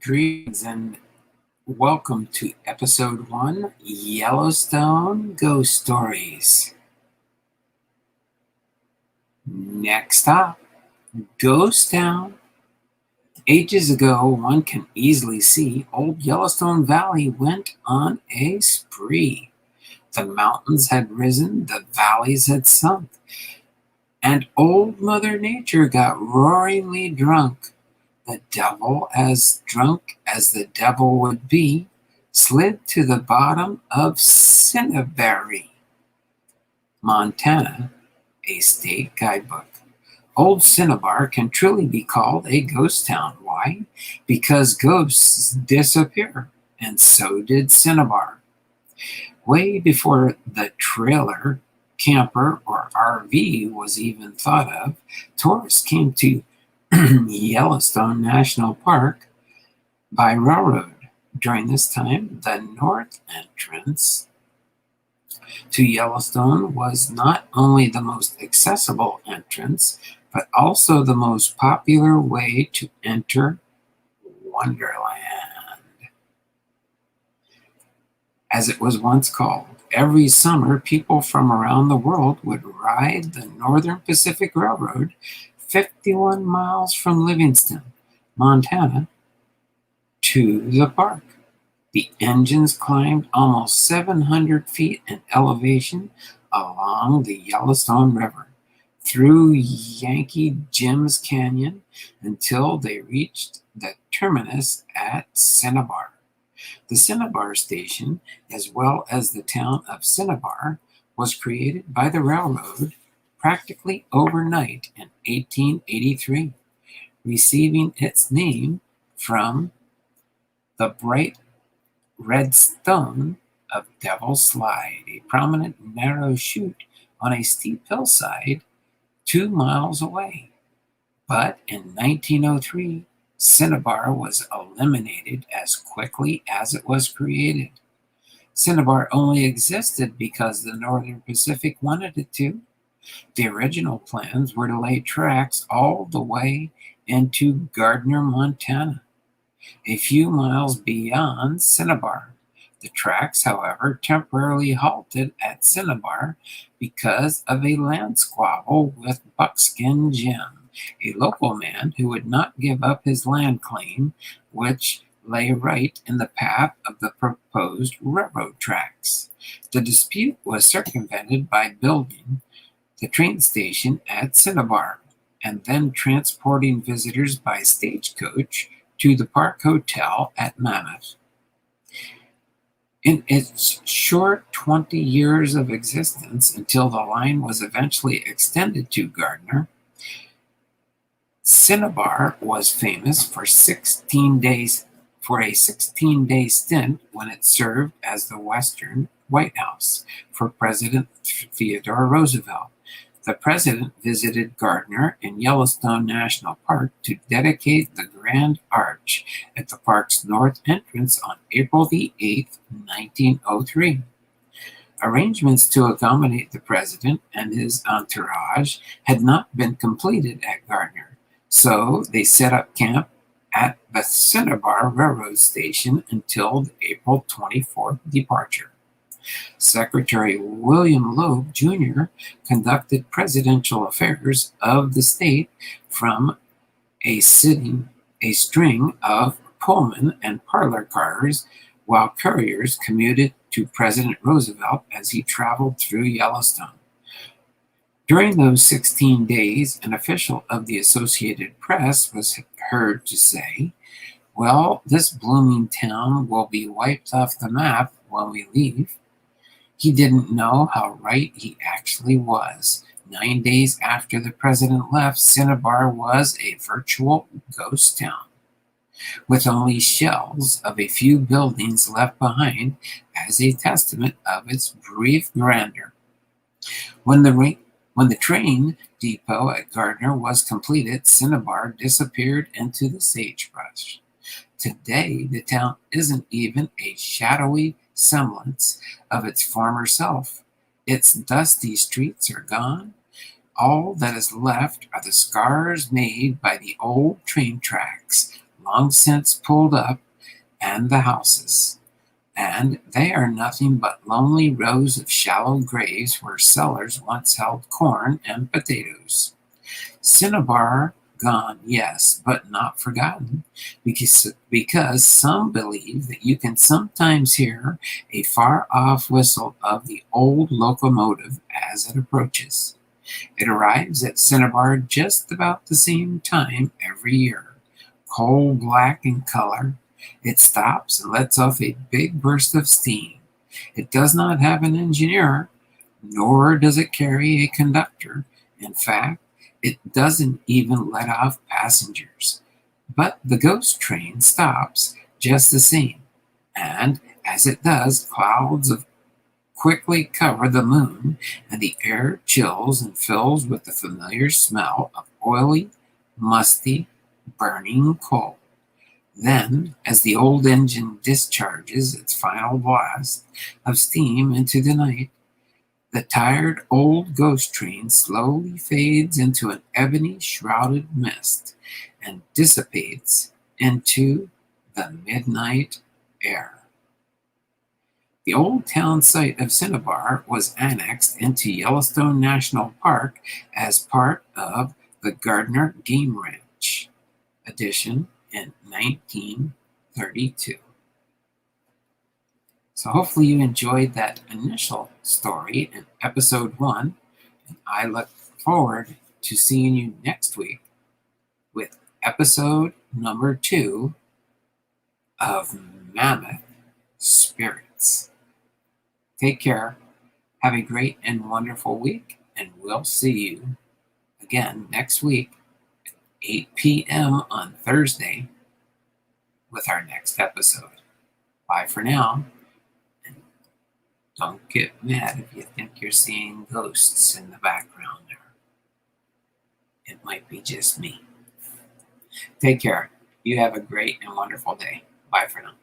Greetings and welcome to episode 1, Yellowstone Ghost Stories. Next up, Ghost Town. Ages ago, one can easily see old Yellowstone Valley went on a spree. The mountains had risen, the valleys had sunk, and old Mother Nature got roaringly drunk. The devil, as drunk as the devil would be, slid to the bottom of Cinnaberry, Montana, a state guidebook. Old Cinnabar can truly be called a ghost town. Why? Because ghosts disappear, and so did Cinnabar. Way before the trailer, camper, or RV was even thought of, tourists came to Yellowstone National Park by railroad. During this time, the north entrance to Yellowstone was not only the most accessible entrance, but also the most popular way to enter Wonderland, as it was once called. Every summer, people from around the world would ride the Northern Pacific Railroad 51 miles from Livingston, Montana, to the park. The engines climbed almost 700 feet in elevation along the Yellowstone River, through Yankee Jim's Canyon until they reached the terminus at Cinnabar. The Cinnabar station, as well as the town of Cinnabar, was created by the railroad practically overnight in 1883, receiving its name from the bright red stone of Devil's Slide, a prominent narrow chute on a steep hillside 2 miles away. But in 1903, Cinnabar was eliminated as quickly as it was created. Cinnabar only existed because the Northern Pacific wanted it to. The original plans were to lay tracks all the way into Gardner, Montana, a few miles beyond Cinnabar. The tracks, however, temporarily halted at Cinnabar because of a land squabble with Buckskin Jim, a local man who would not give up his land claim, which lay right in the path of the proposed railroad tracks. The dispute was circumvented by building the train station at Cinnabar, and then transporting visitors by stagecoach to the Park Hotel at Mammoth. In its short 20 years of existence, until the line was eventually extended to Gardner, Cinnabar was famous for a 16-day stint when it served as the Western White House for President Theodore Roosevelt. The president visited Gardner in Yellowstone National Park to dedicate the Grand Arch at the park's north entrance on April the 8th, 1903. Arrangements to accommodate the president and his entourage had not been completed at Gardner, so they set up camp at the Cinnabar Railroad Station until the April 24th departure. Secretary William Loeb, Jr. conducted presidential affairs of the state from a string of Pullman and parlor cars, while couriers commuted to President Roosevelt as he traveled through Yellowstone. During those 16 days, an official of the Associated Press was heard to say, "Well, this blooming town will be wiped off the map when we leave." He didn't know how right he actually was. 9 days after the president left, Cinnabar was a virtual ghost town, with only shells of a few buildings left behind as a testament of its brief grandeur. When the train depot at Gardner was completed, Cinnabar disappeared into the sagebrush. Today, the town isn't even a shadowy semblance of its former self. Its dusty streets are gone. All that is left are the scars made by the old train tracks, long since pulled up, and the houses. And they are nothing but lonely rows of shallow graves where settlers once held corn and potatoes. Cinnabar gone, yes, but not forgotten, because some believe that you can sometimes hear a far-off whistle of the old locomotive as it approaches. It arrives at Cinnabar just about the same time every year, coal black in color. It stops and lets off a big burst of steam. It does not have an engineer, nor does it carry a conductor. In fact, it doesn't even let off passengers. But the ghost train stops just the same, and as it does, clouds of quickly cover the moon, and the air chills and fills with the familiar smell of oily, musty, burning coal. Then, as the old engine discharges its final blast of steam into the night, the tired old ghost train slowly fades into an ebony-shrouded mist and dissipates into the midnight air. The old town site of Cinnabar was annexed into Yellowstone National Park as part of the Gardner Game Ranch addition in 1932. So hopefully you enjoyed that initial story in episode 1, and I look forward to seeing you next week with episode number 2 of Mammoth Spirits. Take care, have a great and wonderful week, and we'll see you again next week at 8 p.m. on Thursday with our next episode. Bye for now, and don't get mad if you think you're seeing ghosts in the background there. It might be just me. Take care. You have a great and wonderful day. Bye for now.